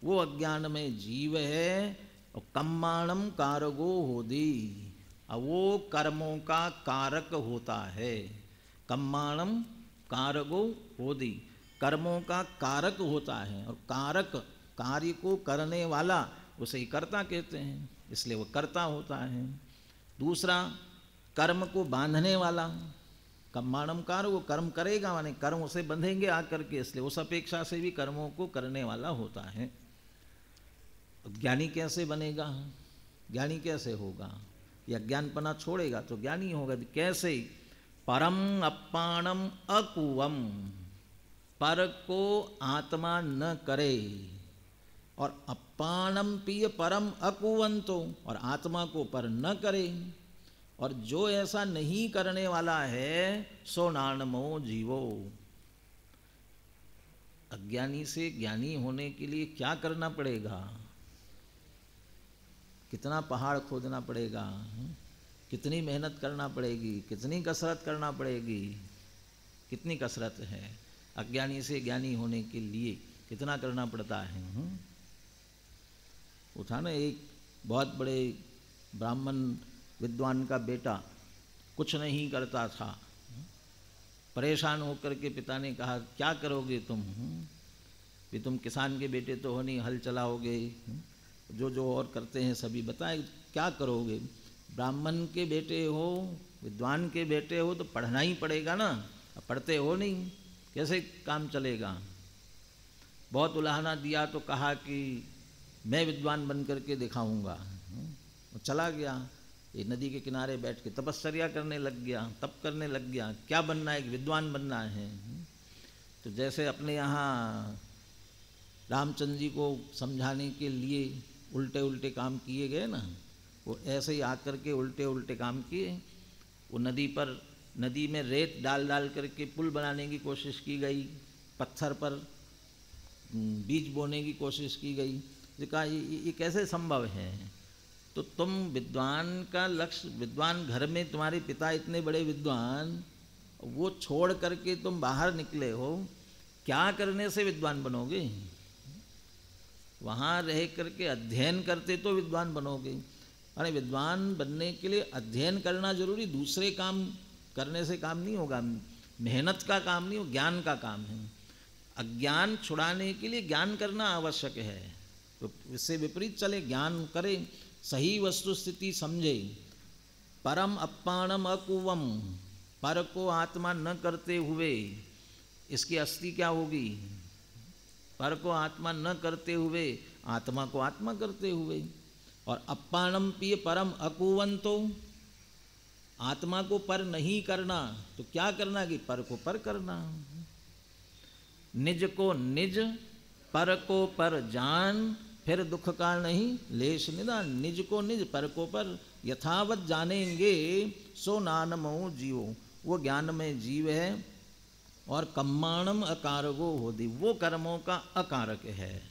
वो अज्ञान में जीव है, और कम्माणम कारगो होदी, वो कर्मों का कारक होता है। कम्माणम कारगो होदी, कर्मों का कारक होता है, और कारक कार्य को करने वाला उसे ही कर्ता कहते हैं, इसलिए वो कर्ता होता है। दूसरा, कर्म को बांधने वाला, कम्माणम कार, वो कर्म करेगा माने कर्म उसे बंधेंगे आकर के, इसलिए उस अपेक्षा से भी कर्मों को करने वाला होता है। ज्ञानी कैसे बनेगा, ज्ञानी कैसे होगा? या ज्ञानपना छोड़ेगा तो ज्ञानी होगा। कैसे? परम अप्पाणम अकुवम, पर को आत्मा न करे, और अप्पाणम पीय परम अकुवंतो, और आत्मा को पर न करे। और जो ऐसा नहीं करने वाला है सो नानमो जीवो। अज्ञानी से ज्ञानी होने के लिए क्या करना पड़ेगा? कितना पहाड़ खोदना पड़ेगा, कितनी मेहनत करना पड़ेगी, कितनी कसरत करना पड़ेगी, कितनी कसरत है अज्ञानी से ज्ञानी होने के लिए, कितना करना पड़ता है। वो था ना एक बहुत बड़े ब्राह्मण विद्वान का बेटा, कुछ नहीं करता था, परेशान होकर के पिता ने कहा क्या करोगे तुम, कि तुम किसान के बेटे तो हो नहीं, हल चलाओगे, जो जो और करते हैं सभी बताए, क्या करोगे? ब्राह्मण के बेटे हो, विद्वान के बेटे हो तो पढ़ना ही पड़ेगा ना, अब पढ़ते हो नहीं, कैसे काम चलेगा? बहुत उलाहना दिया तो कहा कि मैं विद्वान बन करके दिखाऊंगा। वो चला गया, एक नदी के किनारे बैठ के तपश्चर्या करने लग गया, तप करने लग गया। क्या बनना है? एक विद्वान बनना है। तो जैसे अपने यहाँ रामचंद्र जी को समझाने के लिए उल्टे उल्टे काम किए गए ना, वो ऐसे ही आकर के उल्टे उल्टे काम किए। वो नदी पर, नदी में रेत डाल डाल करके पुल बनाने की कोशिश की गई, पत्थर पर बीज बोने की कोशिश की गई। कहा ये कैसे संभव है? तो तुम विद्वान का लक्ष्य, विद्वान घर में तुम्हारे पिता इतने बड़े विद्वान, वो छोड़ करके तुम बाहर निकले हो, क्या करने से विद्वान बनोगे? वहाँ रह करके अध्ययन करते तो विद्वान बनोगे। अरे विद्वान बनने के लिए अध्ययन करना जरूरी, दूसरे काम करने से काम नहीं होगा। मेहनत का काम नहीं हो, ज्ञान का काम है। अज्ञान छुड़ाने के लिए ज्ञान करना आवश्यक है। तो इससे विपरीत चले, ज्ञान करें, सही वस्तु स्थिति समझे। परम अपाणम अकुवम, पर को आत्मा न करते हुए इसकी अस्थि क्या होगी? पर को आत्मा न करते हुए आत्मा को आत्मा करते हुए। और अपाणम पिय परम अकुवंतो, आत्मा को पर नहीं करना तो क्या करना कि पर को पर करना। निज को निज, पर को पर जान, फिर दुख का नहीं लेश निदान। निज को निज, पर को पर, यथावत जानेंगे सो नानमो जीवो, वो ज्ञान में जीव है। और कम्माणम अकारगो होदी, वो कर्मों का अकारक है।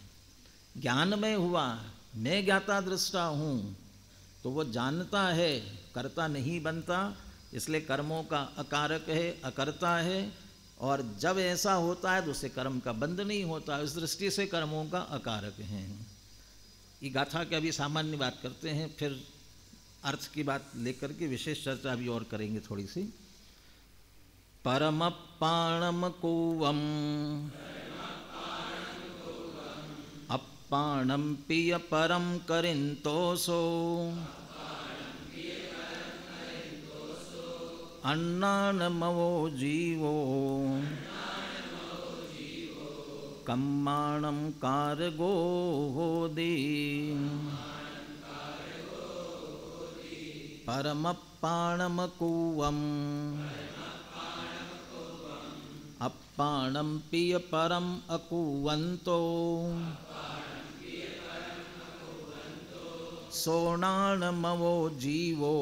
ज्ञान में हुआ, मैं ज्ञाता दृष्टा हूँ, तो वो जानता है, करता नहीं बनता, इसलिए कर्मों का अकारक है, अकर्ता है। और जब ऐसा होता है तो उससे कर्म का बंध नहीं होता, इस दृष्टि से कर्मों का अकारक है। ये गाथा की अभी सामान्य बात करते हैं, फिर अर्थ की बात लेकर के विशेष चर्चा भी और करेंगे थोड़ी सी। परमपाणम कोवम अपाणम पिय परम करिंतोसो, अन्नानमवो जीवो, कम्माणम कारगो होदि। परमपाणम कुवम अपाणम पिय परम अकुवंतो, सोणानमवो जीवो,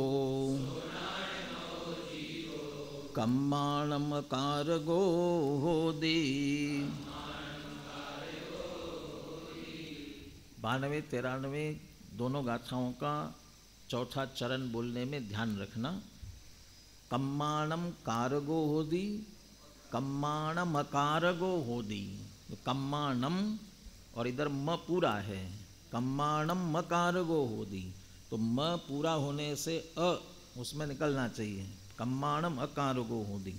कम्माणम कारगो होदि। 92, 93 दोनों गाथाओं का चौथा चरण बोलने में ध्यान रखना। कम्माणम कारगो होदी, कम्माणम अकारगो होदी। तो कम्माणम और इधर म पूरा है, कम्माणम मकारगो होदी, तो म पूरा होने से अ उसमें निकलना चाहिए, कम्माणम अकारगो होदी।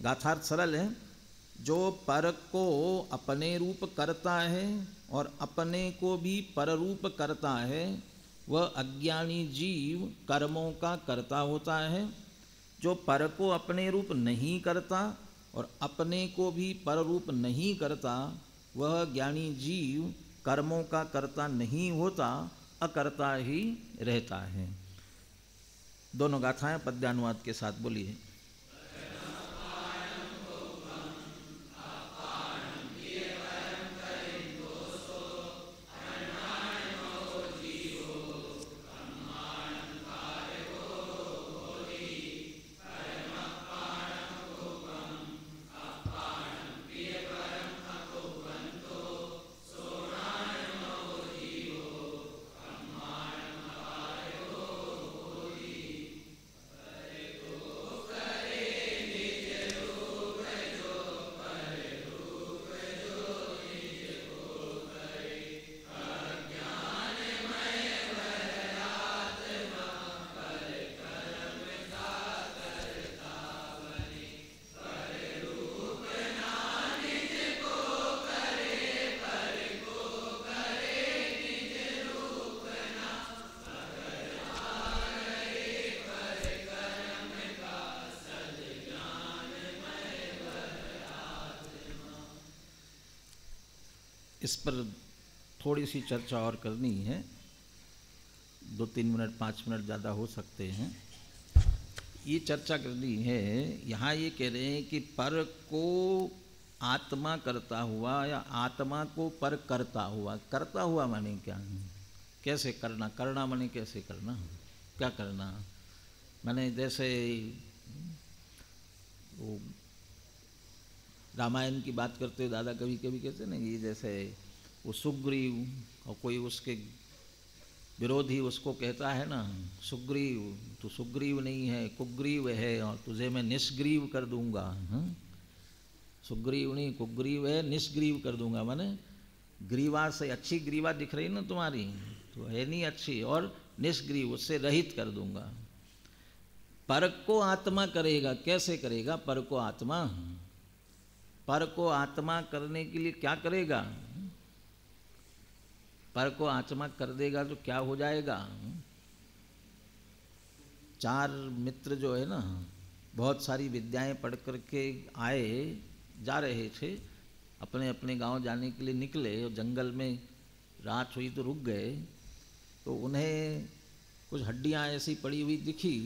गाथार्थ सरल है। जो पर को अपने रूप करता है और अपने को भी पर रूप करता है, वह अज्ञानी जीव कर्मों का कर्ता होता है। जो पर को अपने रूप नहीं करता और अपने को भी पर रूप नहीं करता, वह ज्ञानी जीव कर्मों का कर्ता नहीं होता, अकर्ता ही रहता है। दोनों गाथाएं पद्यानुवाद के साथ बोलिए। इस पर थोड़ी सी चर्चा और करनी है, 2-3 मिनट 5 मिनट ज़्यादा हो सकते हैं। ये चर्चा करनी है, यहाँ ये कह रहे हैं कि पर को आत्मा करता हुआ या आत्मा को पर करता हुआ। करता हुआ माने क्या? कैसे करना? करना माने कैसे करना? क्या करना माने? जैसे वो रामायण की बात करते हुए दादा कभी कभी कहते ना, ये जैसे वो सुग्रीव और कोई उसके विरोधी उसको कहता है ना, सुग्रीव तू सुग्रीव नहीं है, कुग्रीव है और तुझे मैं निष्ग्रीव कर दूंगा। सुग्रीवणी कुग्रीव है, निष्ग्रीव कर दूंगा। माने ग्रीवा से अच्छी ग्रीवा दिख रही ना तुम्हारी, तो है नहीं अच्छी, और निष्ग्रीव, उससे रहित कर दूंगा। पर को आत्मा करेगा, कैसे करेगा पर को आत्मा? पर को आत्मा करने के लिए क्या करेगा? पर को आत्मा कर देगा तो क्या हो जाएगा? चार मित्र जो है ना, बहुत सारी विद्याएं पढ़ करके आए, जा रहे थे, अपने अपने गांव जाने के लिए निकले, और जंगल में रात हुई तो रुक गए। तो उन्हें कुछ हड्डियां ऐसी पड़ी हुई दिखी,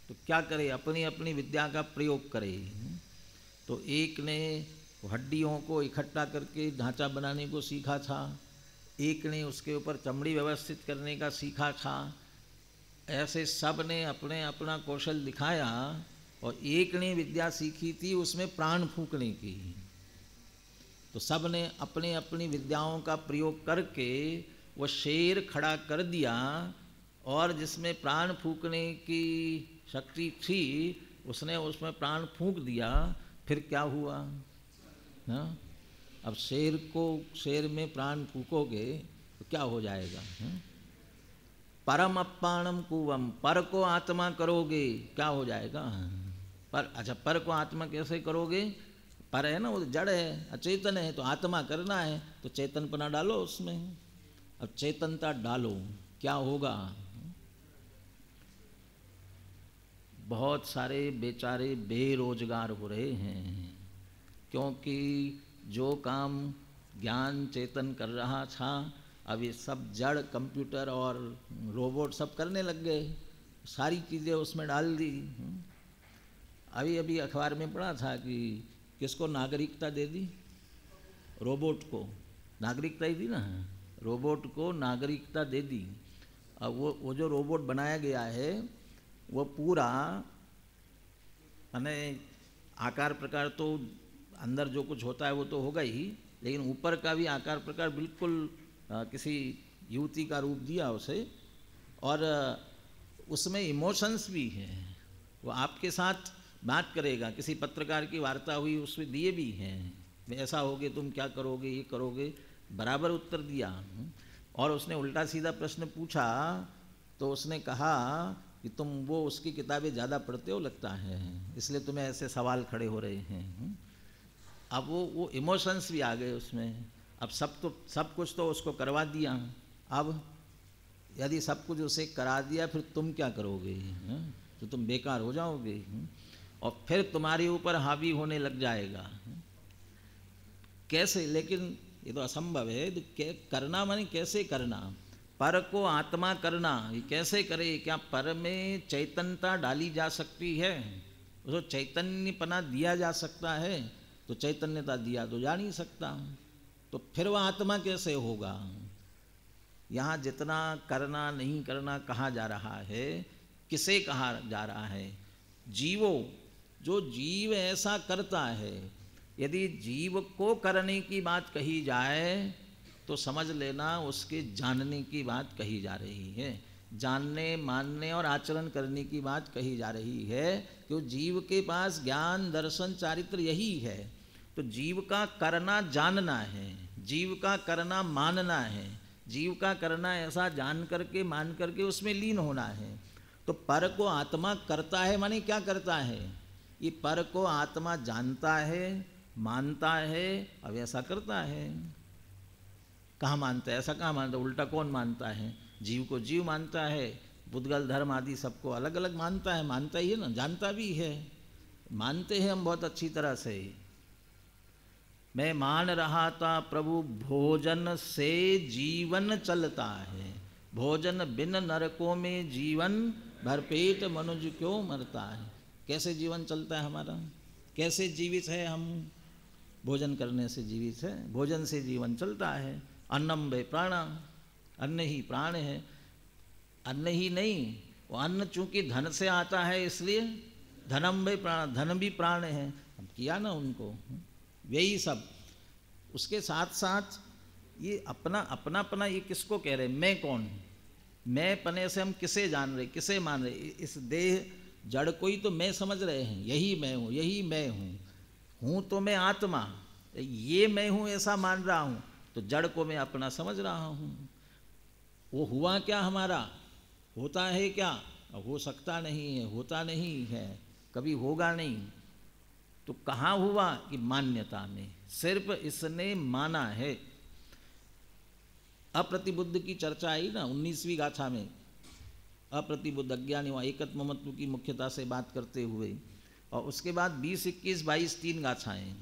तो क्या करे, अपनी अपनी विद्या का प्रयोग करे। तो एक ने हड्डियों को इकट्ठा करके ढांचा बनाने को सीखा था, एक ने उसके ऊपर चमड़ी व्यवस्थित करने का सीखा था। ऐसे सब ने अपने अपना कौशल दिखाया, और एक ने विद्या सीखी थी उसमें प्राण फूंकने की। तो सब ने अपनी अपनी विद्याओं का प्रयोग करके वो शेर खड़ा कर दिया, और जिसमें प्राण फूंकने की शक्ति थी उसने उसमें प्राण फूंक दिया। फिर क्या हुआ ना? अब शेर में प्राण फूकोगे तो क्या हो जाएगा? परम अपाणम कुवम, पर को आत्मा करोगे क्या हो जाएगा? पर अच्छा, पर को आत्मा कैसे करोगे? पर है ना, वो जड़ है, अचेतन है, तो आत्मा करना है तो चेतनपना डालो उसमें। अब चेतनता डालो, क्या होगा? बहुत सारे बेचारे बेरोजगार हो रहे हैं, क्योंकि जो काम ज्ञान चेतन कर रहा था, अब ये सब जड़ कंप्यूटर और रोबोट सब करने लग गए, सारी चीज़ें उसमें डाल दी। अभी अभी अखबार में पढ़ा था कि किसको नागरिकता दे दी? रोबोट को नागरिकता ही दी ना, रोबोट को नागरिकता दे दी। अब वो जो रोबोट बनाया गया है वो पूरा, माने आकार प्रकार तो अंदर जो कुछ होता है वो तो होगा ही, लेकिन ऊपर का भी आकार प्रकार बिल्कुल किसी युवती का रूप दिया उसे, और उसमें इमोशंस भी हैं। वो आपके साथ बात करेगा, किसी पत्रकार की वार्ता हुई उसमें दिए भी हैं, ऐसा होगे तुम क्या करोगे, ये करोगे, बराबर उत्तर दिया। और उसने उल्टा सीधा प्रश्न पूछा तो उसने कहा कि तुम वो उसकी किताबें ज़्यादा पढ़ते हो लगता है, इसलिए तुम्हें ऐसे सवाल खड़े हो रहे हैं। अब वो इमोशंस भी आ गए उसमें। अब सब कुछ तो उसको करवा दिया, अब यदि सब कुछ उसे करा दिया फिर तुम क्या करोगे? तो तुम बेकार हो जाओगे, और फिर तुम्हारे ऊपर हावी होने लग जाएगा। कैसे? लेकिन ये तो असंभव है। तो करना माने कैसे करना? पर को आत्मा करना, ये कैसे करे? क्या पर में चैतन्यता डाली जा सकती है? उसको चैतन्यपना दिया जा सकता है? तो चैतन्यता दिया तो जा नहीं सकता, तो फिर वह आत्मा कैसे होगा? यहाँ जितना करना नहीं करना कहा जा रहा है, किसे कहा जा रहा है? जीवो, जो जीव ऐसा करता है। यदि जीव को करने की बात कही जाए तो समझ लेना उसके जानने की बात कही जा रही है, जानने मानने और आचरण करने की बात कही जा रही है। क्यों? जीव के पास ज्ञान दर्शन चारित्र यही है। तो जीव का करना जानना है, जीव का करना मानना है, जीव का करना ऐसा जान करके मान करके उसमें लीन होना है। तो पर को आत्मा करता है माने क्या करता है? ये पर को आत्मा जानता है, मानता है, अब ऐसा करता है। कहाँ मानता है? ऐसा कहाँ मानता है? उल्टा कौन मानता है? जीव को जीव मानता है, बुद्धगल धर्म आदि सबको अलग अलग मानता है। मानता ही है ना, जानता भी है, मानते हैं हम बहुत अच्छी तरह से। मैं मान रहा था प्रभु भोजन से जीवन चलता है, भोजन बिन नरकों में जीवन, भरपेट मनुज क्यों मरता है। कैसे जीवन चलता है हमारा? कैसे जीवित है हम? भोजन करने से जीवित है, भोजन से जीवन चलता है। अन्नम वे प्राणा, अन्न ही प्राण है। अन्न ही नहीं, वो अन्न चूंकि धन से आता है इसलिए धनम वे प्राण, धन भी प्राण है। हम किया ना उनको, यही सब। उसके साथ साथ ये अपना अपनापना, ये किसको कह रहे हैं? मैं कौन? मैं पने से हम किसे जान रहे, किसे मान रहे? इस देह जड़ को ही तो मैं समझ रहे हैं, यही मैं हूँ, यही मैं हूँ। हूँ तो मैं आत्मा, ये मैं हूँ ऐसा मान रहा हूँ, तो जड़ को मैं अपना समझ रहा हूँ। वो हुआ क्या हमारा, होता है क्या, हो सकता नहीं है, होता नहीं है, कभी होगा नहीं। तो कहाँ हुआ कि मान्यता में, सिर्फ इसने माना है। अप्रतिबुद्ध की चर्चा आई ना 19वीं गाथा में, अप्रतिबुद्ध अज्ञानी व एकत्व ममत्व की मुख्यता से बात करते हुए, और उसके बाद 20, 21, 22 3 गाथाएँ।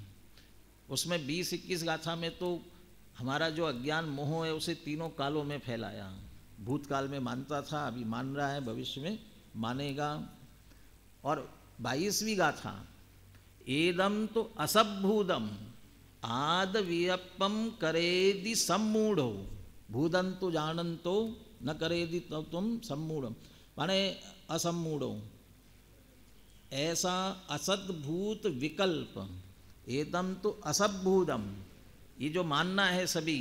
उसमें 20, 21 गाथा में तो हमारा जो अज्ञान मोह है उसे तीनों कालों में फैलाया। भूतकाल में मानता था, अभी मान रहा है, भविष्य में मानेगा। और 22वीं गाथा, एदम तो असभूदम आद वियपम करेदि सम्मूढ़ो भूदंतु जानंतो न करेदि तो तुम सम्मूढ़, माने असम्मूढ़ो, ऐसा असद्भूत विकल्प, एदम तो असद्भूतम, ये जो मानना है सभी,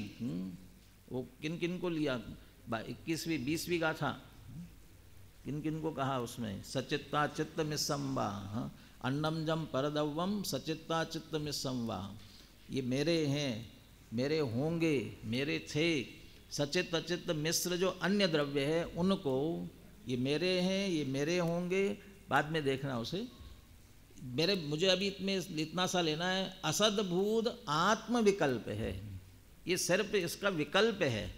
वो किन किन को लिया, 21वीं 20वीं गाथा किन किन को कहा उसमें, सचित्ता चित्त मिस्संवा, अन्नम जम परदव्वम सचित्ता चित्त मिस्संवा, ये मेरे हैं, मेरे होंगे, मेरे थे। सचित अचित मिश्र जो अन्य द्रव्य है उनको, ये मेरे हैं, ये मेरे होंगे, बाद में देखना उसे, मेरे, मुझे अभी इतना सा लेना है। असद्भूत आत्म विकल्प है, ये सिर्फ इसका विकल्प है,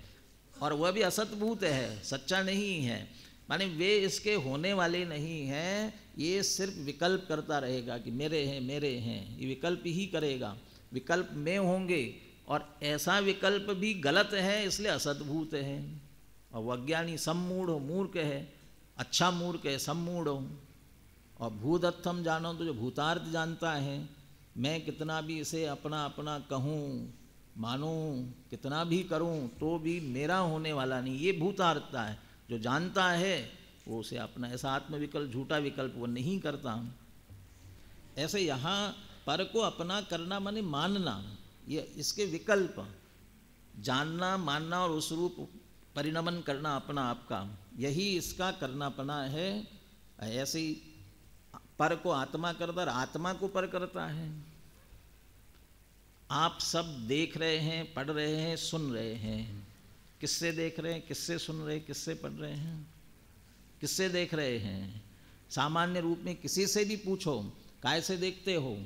और वह भी असद्भूत है, सच्चा नहीं है, माने वे इसके होने वाले नहीं हैं, ये सिर्फ विकल्प करता रहेगा कि मेरे हैं, मेरे हैं, ये विकल्प ही करेगा, विकल्प में होंगे, और ऐसा विकल्प भी गलत है, इसलिए असद्भूत है। और वह अज्ञानी सम्मूढ़ हो, मूर्ख है, अच्छा मूर्ख है, सम्मूढ़ हो। और भूदत्थम जानो, तो जो भूतार्थ जानता है, मैं कितना भी इसे अपना अपना कहूँ, मानूँ, कितना भी करूँ, तो भी मेरा होने वाला नहीं, ये भूतार्थता है। जो जानता है वो उसे अपना, ऐसा आत्मविकल्प, झूठा विकल्प वो नहीं करता। ऐसे यहाँ पर को अपना करना माने मानना, ये इसके विकल्प, जानना, मानना और उस रूप परिणमन करना अपना आपका, यही इसका करनापना है। ऐसे ही पर को आत्मा करता और आत्मा को पर करता है। आप सब देख रहे हैं, पढ़ रहे हैं, सुन रहे हैं, किससे देख रहे हैं, किससे सुन रहे हैं, किससे पढ़ रहे हैं, किससे देख रहे हैं। सामान्य रूप में किसी से भी पूछो, काय से देखते हो,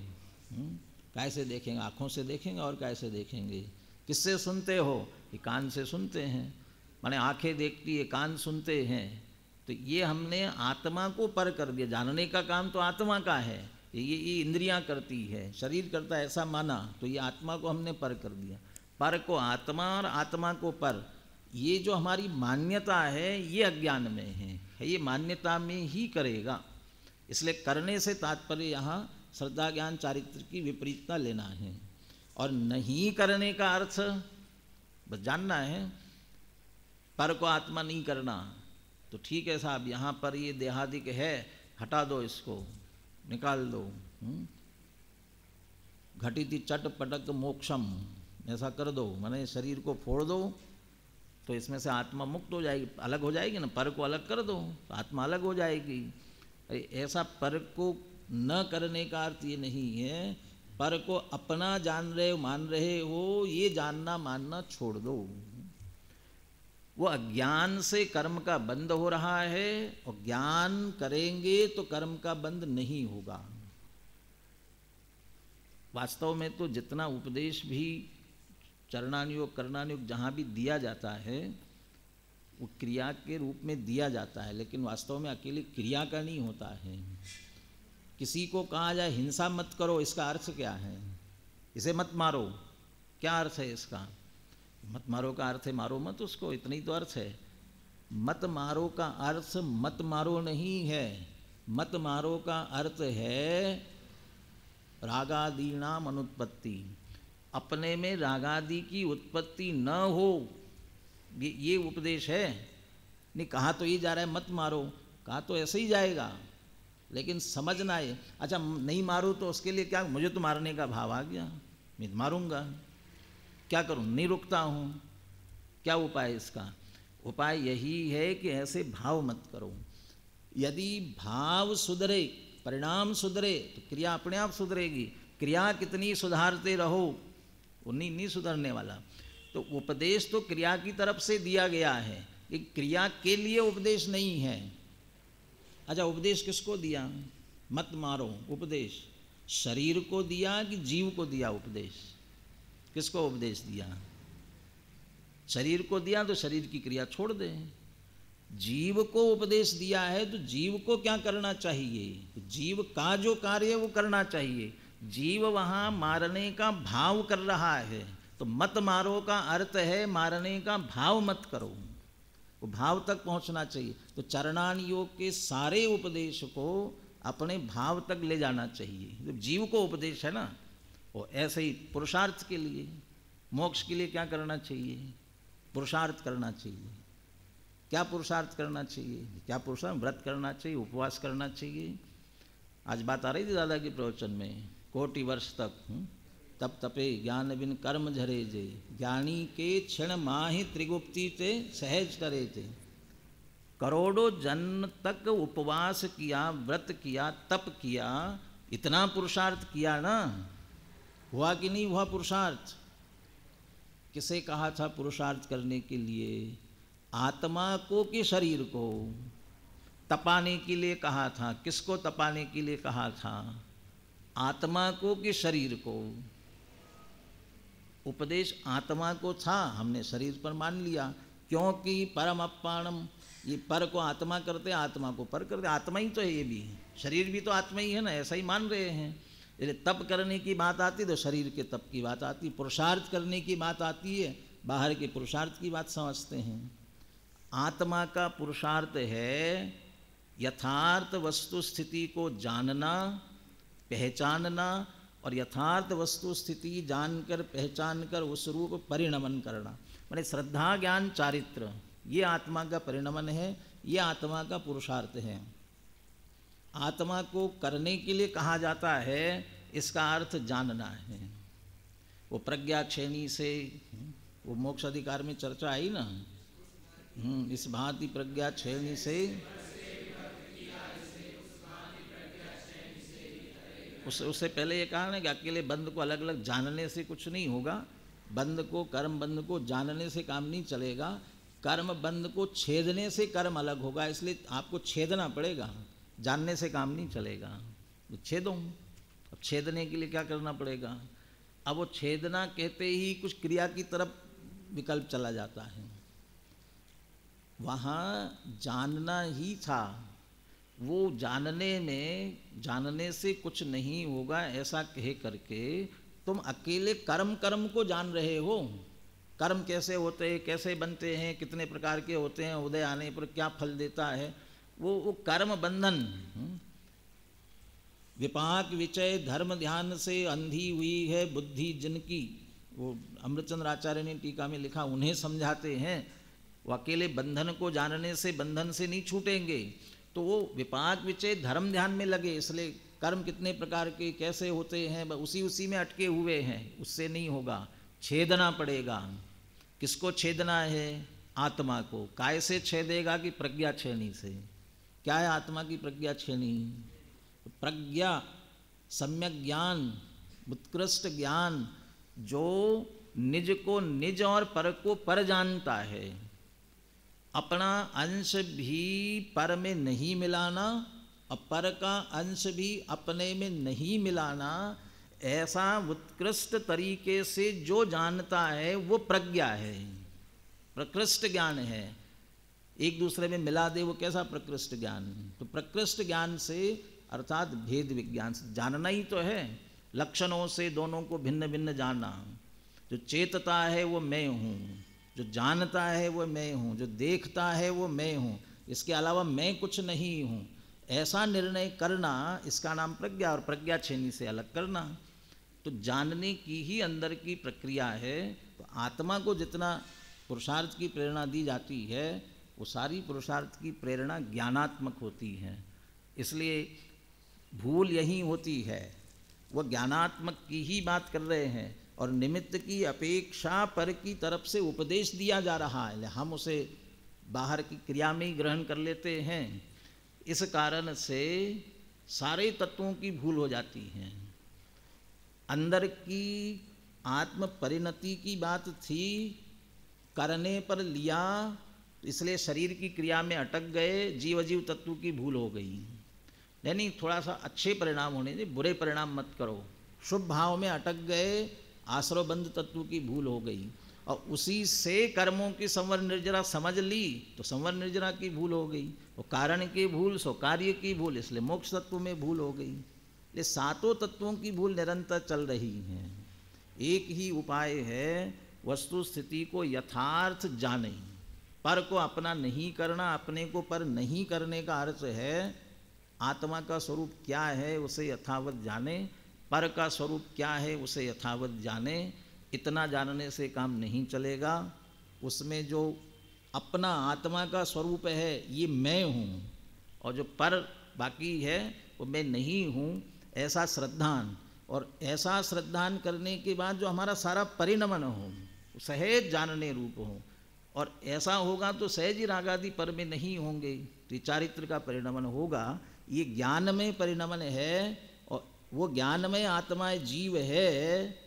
काय से देखेंगे, आँखों से देखेंगे, और काय से देखेंगे। किससे सुनते हो, ये कान से सुनते हैं, माने आँखें देखती है, कान सुनते हैं। तो ये हमने आत्मा को पर कर दिया, जानने का काम तो आत्मा का है, ये इंद्रियां करती है, शरीर करता है, ऐसा माना, तो ये आत्मा को हमने पर कर दिया। पर को आत्मा और आत्मा को पर, ये जो हमारी मान्यता है ये अज्ञान में है, ये मान्यता में ही करेगा। इसलिए करने से तात्पर्य यहाँ श्रद्धा ज्ञान चारित्र की विपरीतता लेना है, और नहीं करने का अर्थ बस जानना है। पर को आत्मा नहीं करना, तो ठीक है साहब, यहाँ पर ये देहादिक है, हटा दो, इसको निकाल दो, घटिति चट पटक मोक्षम, ऐसा कर दो, माने शरीर को फोड़ दो, तो इसमें से आत्मा मुक्त हो जाएगी, अलग हो जाएगी ना। पर को अलग कर दो तो आत्मा अलग हो जाएगी। ऐसा पर को न करने का अर्थ ये नहीं है, पर को अपना जान रहे हो, मान रहे हो, ये जानना मानना छोड़ दो। वो अज्ञान से कर्म का बंध हो रहा है, और ज्ञान करेंगे तो कर्म का बंध नहीं होगा। वास्तव में तो जितना उपदेश भी चरणानुयोग करणानुयोग जहाँ भी दिया जाता है, वो क्रिया के रूप में दिया जाता है, लेकिन वास्तव में अकेले क्रिया का नहीं होता है। किसी को कहा जाए हिंसा मत करो, इसका अर्थ क्या है, इसे मत मारो, क्या अर्थ है इसका? मत मारो का अर्थ है मारो मत उसको, इतना ही तो अर्थ है। मत मारो का अर्थ मत मारो नहीं है, मत मारो का अर्थ है रागादि नाम अनुत्पत्ति, अपने में रागादि की उत्पत्ति न हो, ये उपदेश है। नहीं कहा तो ये जा रहा है मत मारो, कहा तो ऐसे ही जाएगा, लेकिन समझना है। अच्छा नहीं मारूँ तो उसके लिए क्या, मुझे तो मारने का भाव आ गया, मैं मारूंगा, क्या करूं, नहीं रुकता हूं, क्या उपाय इसका? उपाय यही है कि ऐसे भाव मत करो। यदि भाव सुधरे, परिणाम सुधरे, तो क्रिया अपने आप सुधरेगी। क्रिया कितनी सुधारते रहो वो नहीं सुधरने वाला। तो उपदेश तो क्रिया की तरफ से दिया गया है, कि क्रिया के लिए उपदेश नहीं है। अच्छा, उपदेश किसको दिया? मत मारो उपदेश शरीर को दिया कि जीव को दिया उपदेश? किसको उपदेश दिया? शरीर को दिया तो शरीर की क्रिया छोड़ दे। जीव को उपदेश दिया है तो जीव को क्या करना चाहिए? जीव का जो कार्य है वो करना चाहिए। जीव वहाँ मारने का भाव कर रहा है, तो मत मारो का अर्थ है मारने का भाव मत करो, वो भाव तक पहुँचना चाहिए। तो चरणान योग के सारे उपदेश को अपने भाव तक ले जाना चाहिए। जब जीव को उपदेश है ना, वो ऐसे ही पुरुषार्थ के लिए, मोक्ष के लिए क्या करना चाहिए? पुरुषार्थ करना चाहिए। क्या पुरुषार्थ करना चाहिए? क्या पुरुषार्थ? व्रत करना चाहिए, उपवास करना चाहिए। आज बात आ रही थी दादा के प्रवचन में, कोटि वर्ष तक तप तपे ज्ञान बिन कर्म झरे जे, ज्ञानी के क्षण माहि त्रिगुप्ति ते सहज करे थे। करोड़ों जन्म तक उपवास किया, व्रत किया, तप किया, इतना पुरुषार्थ किया ना, हुआ कि नहीं हुआ पुरुषार्थ? किसे कहा था पुरुषार्थ करने के लिए? आत्मा को कि शरीर को? तपाने के लिए कहा था। किसको तपाने के लिए कहा था? आत्मा को कि शरीर को? उपदेश आत्मा को था, हमने शरीर पर मान लिया, क्योंकि परम अपाणम, ये पर को आत्मा करते, आत्मा को पर करते। आत्मा ही तो है ये भी, शरीर भी तो आत्मा ही है ना, ऐसा ही मान रहे हैं। यदि तप करने की बात आती तो शरीर के तप की बात आती, पुरुषार्थ करने की बात आती है बाहर के पुरुषार्थ की बात समझते हैं। आत्मा का पुरुषार्थ है यथार्थ वस्तु स्थिति को जानना, पहचानना, और यथार्थ वस्तु स्थिति जानकर पहचानकर उस रूप परिणमन करना। माने श्रद्धा ज्ञान चारित्र, ये आत्मा का परिणमन है, ये आत्मा का पुरुषार्थ है। आत्मा को करने के लिए कहा जाता है, इसका अर्थ जानना है। वो प्रज्ञा श्रेणी से, वो मोक्ष अधिकार में चर्चा आई ना, इस भांति प्रज्ञा श्रेणी से, उससे पहले ये कहा ना कि अकेले बंद को अलग अलग जानने से कुछ नहीं होगा। बंद को, कर्म बंद को जानने से काम नहीं चलेगा, कर्म बंद को छेदने से कर्म अलग होगा। इसलिए आपको छेदना पड़ेगा, जानने से काम नहीं चलेगा। तो छेदो, अब छेदने के लिए क्या करना पड़ेगा? अब वो छेदना कहते ही कुछ क्रिया की तरफ विकल्प चला जाता है। वहाँ जानना ही था, वो जानने में, जानने से कुछ नहीं होगा ऐसा कह करके तुम अकेले कर्म को जान रहे हो। कर्म कैसे होते हैं, कैसे बनते हैं, कितने प्रकार के होते हैं, उदय आने पर क्या फल देता है, वो कर्म बंधन, विपाक विचय धर्म ध्यान से अंधी हुई है बुद्धि जिनकी, वो अमृतचंद्र आचार्य ने टीका में लिखा, उन्हें समझाते हैं। वो अकेले बंधन को जानने से बंधन से नहीं छूटेंगे, तो वो विपाक विचय धर्म ध्यान में लगे। इसलिए कर्म कितने प्रकार के कैसे होते हैं उसी में अटके हुए हैं, उससे नहीं होगा, छेदना पड़ेगा। किसको छेदना है? आत्मा को। काय से छेदेगा? कि प्रज्ञा श्रेणी से। क्या है आत्मा की प्रज्ञा श्रेणी? प्रज्ञा, सम्यक ज्ञान, उत्कृष्ट ज्ञान, जो निज को निज और पर को पर जानता है। अपना अंश भी पर में नहीं मिलाना और पर का अंश भी अपने में नहीं मिलाना, ऐसा उत्कृष्ट तरीके से जो जानता है वो प्रज्ञा है, प्रकृष्ट ज्ञान है। एक दूसरे में मिला दे वो कैसा प्रकृष्ट ज्ञान? तो प्रकृष्ट ज्ञान से अर्थात भेद विज्ञान से जानना ही तो है, लक्षणों से दोनों को भिन्न भिन्न जानना। जो चेतता है वो मैं हूँ, जो जानता है वो मैं हूँ, जो देखता है वो मैं हूँ, इसके अलावा मैं कुछ नहीं हूँ, ऐसा निर्णय करना, इसका नाम प्रज्ञा। और प्रज्ञा श्रेणी से अलग करना, तो जानने की ही अंदर की प्रक्रिया है। तो आत्मा को जितना पुरुषार्थ की प्रेरणा दी जाती है, वो सारी पुरुषार्थ की प्रेरणा ज्ञानात्मक होती है। इसलिए भूल यही होती है, वह ज्ञानात्मक की ही बात कर रहे हैं और निमित्त की अपेक्षा पर की तरफ से उपदेश दिया जा रहा है, हम उसे बाहर की क्रिया में ही ग्रहण कर लेते हैं। इस कारण से सारे तत्वों की भूल हो जाती है। अंदर की आत्म परिणति की बात थी, करने पर लिया, इसलिए शरीर की क्रिया में अटक गए, जीव अजीव तत्व की भूल हो गई। नहीं, थोड़ा सा अच्छे परिणाम होने दे, बुरे परिणाम मत करो। शुभ भाव में अटक गए, आश्रवबंध तत्व की भूल हो गई, और उसी से कर्मों की संवर निर्जरा समझ ली तो संवर निर्जरा की भूल हो गई। वो कारण की भूल सो कार्य की भूल, इसलिए मोक्ष तत्व में भूल हो गई। ये सातों तत्वों की भूल निरंतर चल रही है। एक ही उपाय है, वस्तु स्थिति को यथार्थ जाने। पर को अपना नहीं करना, अपने को पर नहीं करने का अर्थ है आत्मा का स्वरूप क्या है उसे यथावत जाने, पर का स्वरूप क्या है उसे यथावत जाने। इतना जानने से काम नहीं चलेगा। उसमें जो अपना आत्मा का स्वरूप है ये मैं हूँ, और जो पर बाकी है वो मैं नहीं हूँ, ऐसा श्रद्धान। और ऐसा श्रद्धान करने के बाद जो हमारा सारा परिणमन हो, सहज जानने रूप हो, और ऐसा होगा तो सहज ही रागादि पर में नहीं होंगे, तो चारित्र का परिणमन होगा। ये ज्ञान में परिणमन है, और वो ज्ञान में आत्मा जीव है,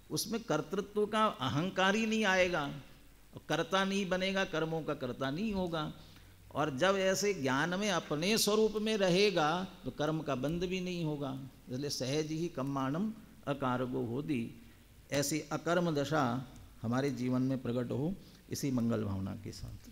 उसमें कर्तृत्व का अहंकार ही नहीं आएगा, और कर्ता नहीं बनेगा, कर्मों का कर्ता नहीं होगा। और जब ऐसे ज्ञान में अपने स्वरूप में रहेगा तो कर्म का बंध भी नहीं होगा। इसलिए सहज ही कर्माणम अकारगो होती, ऐसी अकर्म दशा हमारे जीवन में प्रकट हो, इसी मंगल भावना के साथ।